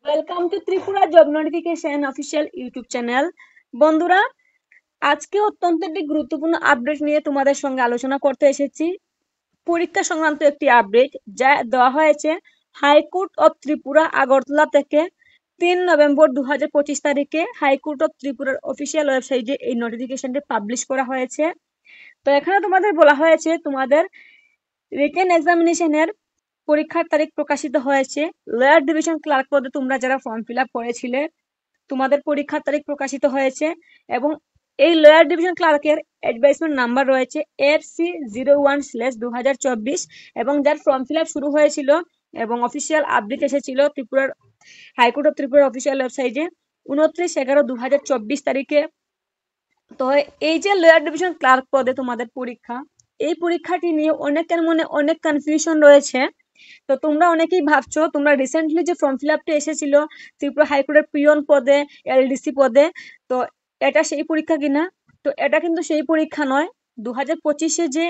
Welcome to Tripura job notification official YouTube channel. বন্ধুরা, আজকে অত্যন্ত একটি গুরুত্বপূর্ণ আপডেট নিয়ে তোমাদের সঙ্গে আলোচনা করতে এসেছি। পরীক্ষা সংক্রান্ত একটি আপডেট যা দেওয়া হয়েছে হাইকোর্ট অফ ত্রিপুরা আগরতলা থেকে। 3 নভেম্বর 2025 তারিখে হাইকোর্ট অফ ত্রিপুরার অফিসিয়াল ওয়েবসাইটে এই নোটিফিকেশনটি পাবলিশ করা হয়েছে। তো এখানে তোমাদের বলা হয়েছে তোমাদের রিটেন এক্সামিনেশনের পরীক্ষার তারিখ প্রকাশিত হয়েছে। লোয়ার ডিভিশন ক্লার্ক পদে তোমরা যারা ফর্ম ফিল আপ করেছিলে তোমাদের পরীক্ষার তারিখ প্রকাশিত হয়েছে এবং এই লোয়ার ডিভিশন ক্লার্কের অ্যাডভাইসমেন্ট নাম্বার রয়েছে FC01/2024 এবং যার ফর্ম ফিল আপ শুরু হয়েছিল এবং অফিসিয়াল আপডেট এসেছিল ত্রিপুরার হাইকোর্ট অফ ত্রিপুরার অফিসিয়াল ওয়েবসাইটে 29/11/2024 তারিখে। তো এই যে লোয়ার ডিভিশন ক্লার্ক পদে তোমাদের পরীক্ষা, এই পরীক্ষাটি নিয়ে অনেকের মনে অনেক কনফিউশন রয়েছে। তো তোমরা অনেকেই ভাবছো তোমরা রিসেন্টলি যে ফর্ম ফিল আপটা এসেছিল ত্রিপুরা হাইকোর্টের পিয়ন পদে, এলডিসি পদে, তো এটা সেই পরীক্ষা কিনা। তো এটা কিন্তু সেই পরীক্ষা নয়। 2025-এ যে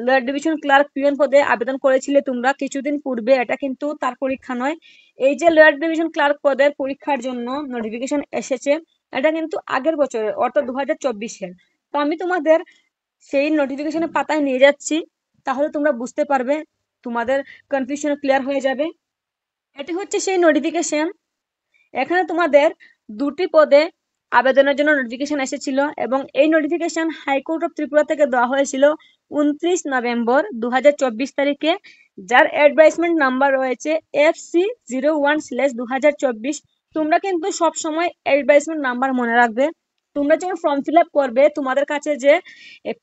লোয়ার ডিভিশন ক্লার্ক পিয়ন পদে আবেদন করেছিলে তোমরা কিছুদিন পূর্বে, এটা কিন্তু তার পরীক্ষা নয়। এই যে লোয়ার ডিভিশন ক্লার্ক পদের পরীক্ষার জন্য নোটিফিকেশন এসেছে, এটা কিন্তু আগের বছরের অর্থাৎ 2024-এর। তো আমি তোমাদের সেই নোটিফিকেশনের পাতায় নিয়ে যাচ্ছি, তাহলে তোমরা বুঝতে পারবে, তোমাদের কনফিউশন ক্লিয়ার হয়ে যাবে। এটি হচ্ছে সেই নোটিফিকেশন। এখানে তোমাদের দুটি পদে আবেদনের জন্য নোটিফিকেশন এসেছিল এবং এই নোটিফিকেশন হাইকোর্ট অফ ত্রিপুরা থেকে দেওয়া হয়েছিল 29 নভেম্বর 2024 তারিখে, যার অ্যাডভাইসমেন্ট নাম্বার রয়েছে FC01/2024। তোমরা কিন্তু সব সময় অ্যাডভাইসমেন্ট নাম্বার মনে রাখবে। তোমরা যখন ফর্ম ফিল আপ করবে তোমাদের কাছে যে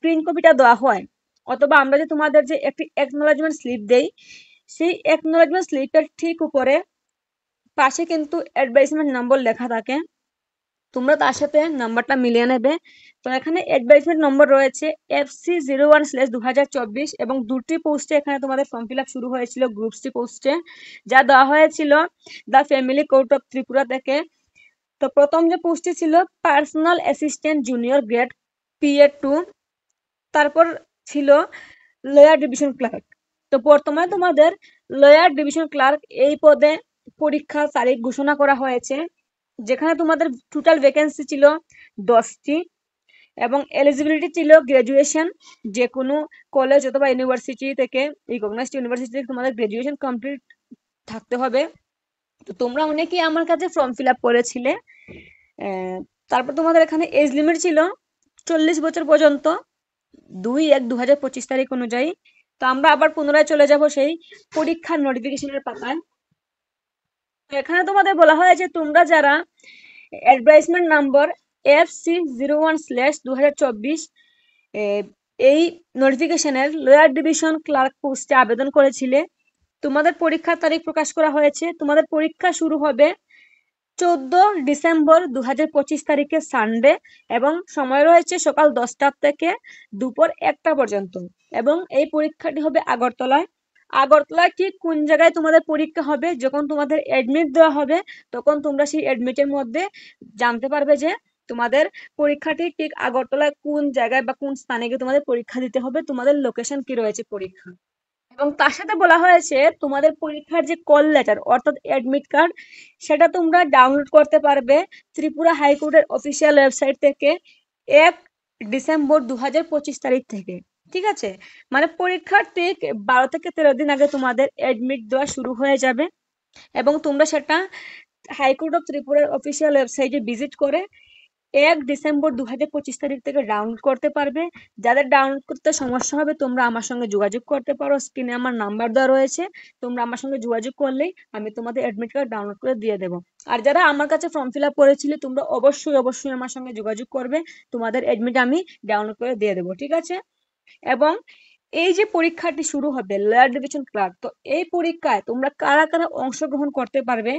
প্রিন্ট কপিটা দেওয়া হয় অথবা আমরা যে তোমাদের যে একটি অ্যাকনোলেজমেন্ট স্লিপ দেই, সেই অ্যাকনোলেজমেন্ট স্লিপের ঠিক উপরে পাশে কিন্তু অ্যাডভাইসমেন্ট নম্বর লেখা থাকে। তোমরা তার সাথে নাম্বারটা মিলিয়ে নেবে। তো এখানে অ্যাডভাইসমেন্ট নম্বর রয়েছে FC01/2024 এবং দুটি পোস্টে এখানে তোমাদের ফর্ম ফিল আপ শুরু হয়েছিল গ্রুপ সি পোস্টে, যা দেওয়া হয়েছিল the family court of Tripura থেকে। তো প্রথম যে পোস্টটি ছিল personal assistant junior grade PA2, তারপর ছিল লোয়ার ডিভিশন ক্লার্ক। তো বর্তমানে তোমাদের লোয়ার ডিভিশন ক্লার্ক এই পদে পরীক্ষার তারিখ ঘোষণা করা হয়েছে, যেখানে তোমাদের টোটাল ভ্যাকেন্সি ছিল 10টি এবং এলিজিবিলিটি ছিল গ্রাজুয়েশন, যে কোনো কলেজ অথবা ইউনিভার্সিটি থেকে, রিকগনাইজড ইউনিভার্সিটি থেকে তোমাদের গ্রাজুয়েশন কমপ্লিট থাকতে হবে। তো তোমরা অনেকেই আমার কাছে ফর্ম ফিল আপ করেছিলে। তারপর তোমাদের এখানে এজ লিমিট ছিল 40 বছর পর্যন্ত, 2/1/2025 তারিখ অনুযায়ী। তো আমরা আবার পুনরায় চলে যাব সেই পরীক্ষার নোটিফিকেশনের পাতায়। এখানে তোমাদের বলা হয়েছে তোমরা যারা অ্যাডভাইসমেন্ট নাম্বার FC01/2024 এই নোটিফিকেশনের লোয়ার ডিভিশন ক্লার্ক পোস্টে আবেদন করেছিলে, তোমাদের পরীক্ষার তারিখ প্রকাশ করা হয়েছে। তোমাদের পরীক্ষা শুরু হবে 14 ডিসেম্বর 2025 তারিখে সানডে এবং সময় রয়েছে সকাল 10টা থেকে দুপুর 1টা পর্যন্ত এবং এই পরীক্ষাটি হবে আগরতলায়। আগরতলায় ঠিক কোন জায়গায় তোমাদের পরীক্ষা হবে, যখন তোমাদের অ্যাডমিট দেওয়া হবে তখন তোমরা সেই অ্যাডমিটের মধ্যে জানতে পারবে যে তোমাদের পরীক্ষাটি ঠিক আগরতলায় কোন জায়গায় বা কোন স্থানে গিয়ে তোমাদের পরীক্ষা দিতে হবে, তোমাদের লোকেশন কি রয়েছে পরীক্ষা। এবং তার সাথে বলা হয়েছে তোমাদের পরীক্ষার যে কল লেটার অর্থাৎ অ্যাডমিট কার্ড, সেটা তোমরা ডাউনলোড করতে পারবে ত্রিপুরা হাইকোর্টের অফিসিয়াল ওয়েবসাইট থেকে 1 ডিসেম্বর 2025 তারিখ থেকে। ঠিক আছে, মানে পরীক্ষার ঠিক 12 থেকে 13 দিন আগে তোমাদের অ্যাডমিট দেওয়া শুরু হয়ে যাবে এবং তোমরা সেটা হাইকোর্ট অফ ত্রিপুরার অফিসিয়াল ওয়েবসাইটে ভিজিট করে 1 ডিসেম্বর 2025 তারিখ থেকে ডাউনলোড করতে পারবে। যাদের ডাউনলোড করতে সমস্যা হবে তোমরা আমার সঙ্গে যোগাযোগ করতে পারো, স্ক্রিনে আমার নাম্বার দেওয়া রয়েছে, তোমরা আমার সঙ্গে যোগাযোগ করলেই আমি তোমাদের অ্যাডমিট কার্ড ডাউনলোড করে দিয়ে দেবো। আর যারা আমার কাছে ফর্ম ফিল আপ করেছিলে তোমরা অবশ্যই অবশ্যই আমার সঙ্গে যোগাযোগ করবে, তোমাদের অ্যাডমিট আমি ডাউনলোড করে দিয়ে দেবো। ঠিক আছে, এবং এই যে পরীক্ষাটি শুরু হবে লোয়ার ডিভিশন ক্লার্ক, তো এই পরীক্ষায় তোমরা কারা কারা অংশগ্রহণ করতে পারবে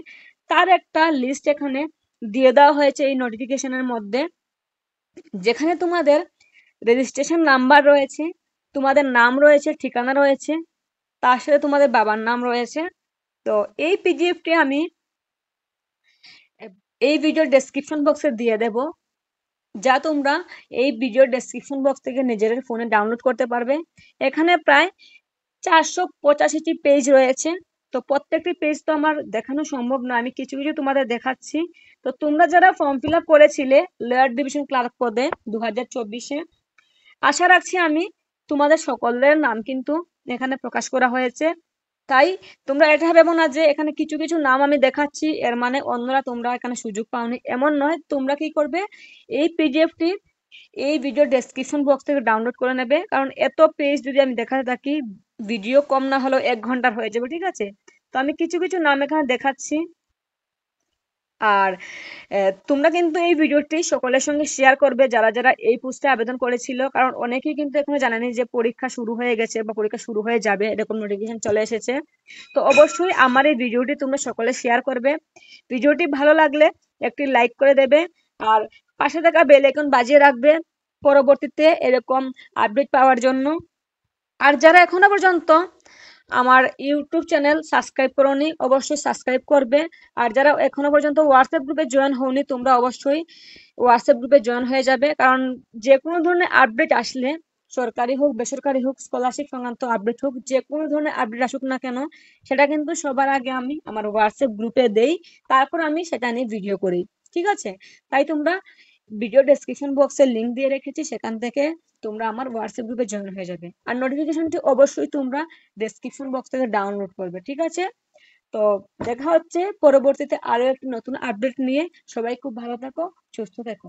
তার একটা লিস্ট এখানে দিয়ে দেওয়া হয়েছে এই নোটিফিকেশনের মধ্যে, যেখানে তোমাদের রেজিস্ট্রেশন নাম্বার রয়েছে, তোমাদের নাম রয়েছে, ঠিকানা রয়েছে, তার সাথে তোমাদের বাবার নাম রয়েছে। তো এই পিডিএফটি আমি এই ভিডিওর ডেসক্রিপশন বক্সে দিয়ে দেব, যা তোমরা এই ভিডিওর ডেসক্রিপশন বক্স থেকে নিজেদের ফোনে ডাউনলোড করতে পারবে। এখানে প্রায় 485টি পেজ রয়েছে তো প্রত্যেকটি পেজ তো আমার দেখানো সম্ভব না, আমি কিছু কিছু তোমাদের দেখাচ্ছি। তো তোমরা যারা ফর্ম ফিল আপ করেছিলে লোয়ার ডিভিশন ক্লার্ক পদে 2024-এ, আশা রাখছি আমি তোমাদের সকলের নাম কিন্তু এখানে প্রকাশ করা হয়েছে। তাই তোমরা এটা ভেবো না যে এখানে কিছু কিছু নাম আমি দেখাচ্ছি এর মানে অন্যরা তোমরা এখানে সুযোগ পাওনি, এমন নয়। তোমরা কি করবে, এই পিডিএফটি এই ভিডিও ডেসক্রিপশন বক্স থেকে ডাউনলোড করে নেবে, কারণ এত পেজ যদি আমি দেখাতে থাকি ভিডিও কম না হলেও 1 ঘন্টার হয়ে যাবে, ঠিক আছে? তো আমি কিছু কিছু নাম এখানে দেখাচ্ছি। আর তোমরা কিন্তু এই ভিডিওটি সকলের সঙ্গে শেয়ার করবে যারা যারা এই পোস্টে আবেদন করেছিল, কারণ অনেকেই কিন্তু এখনো জানেনি যে পরীক্ষা শুরু হয়ে গেছে বা পরীক্ষা শুরু হয়ে যাবে, এরকম নোটিফিকেশন চলে এসেছে। তো অবশ্যই আমার এই ভিডিওটি তোমরা সকলে শেয়ার করবে। ভিডিওটি ভালো লাগলে একটি লাইক করে দেবে, আর পাশে থাকা বেল আইকন বাজিয়ে রাখবে পরবর্তীতে এরকম আপডেট পাওয়ার জন্য। আর যারা এখনো পর্যন্ত আমার ইউটিউব চ্যানেল সাবস্ক্রাইব করোনি অবশ্যই সাবস্ক্রাইব করবে। আর যারা এখনো পর্যন্ত হোয়াটসঅ্যাপ গ্রুপে জয়েন হওনি তোমরা অবশ্যই হোয়াটসঅ্যাপ গ্রুপে জয়েন হয়ে যাবে, কারণ যে কোনো ধরনের আপডেট আসলে, সরকারি হোক বেসরকারি হোক, স্কলারশিপ সংক্রান্ত আপডেট হোক, যে কোনো ধরনের আপডেট আসুক না কেন, সেটা কিন্তু সবার আগে আমি আমার হোয়াটসঅ্যাপ গ্রুপে দেই, তারপর আমি সেটা নিয়ে ভিডিও করি, ঠিক আছে? তাই তোমরা ভিডিও ডেসক্রিপশন বক্সে লিংক দিয়ে রেখেছি, সেখান থেকে তোমরা আমার হোয়াটসঅ্যাপ গ্রুপে জয়েন হয়ে যাবে। আর নোটিফিকেশনটি অবশ্যই তোমরা ডেসক্রিপশন বক্স থেকে ডাউনলোড করবে, ঠিক আছে? তো দেখা হচ্ছে পরবর্তীতে আরো একটি নতুন আপডেট নিয়ে। সবাই খুব ভালো থাকো, সুস্থ থাকো।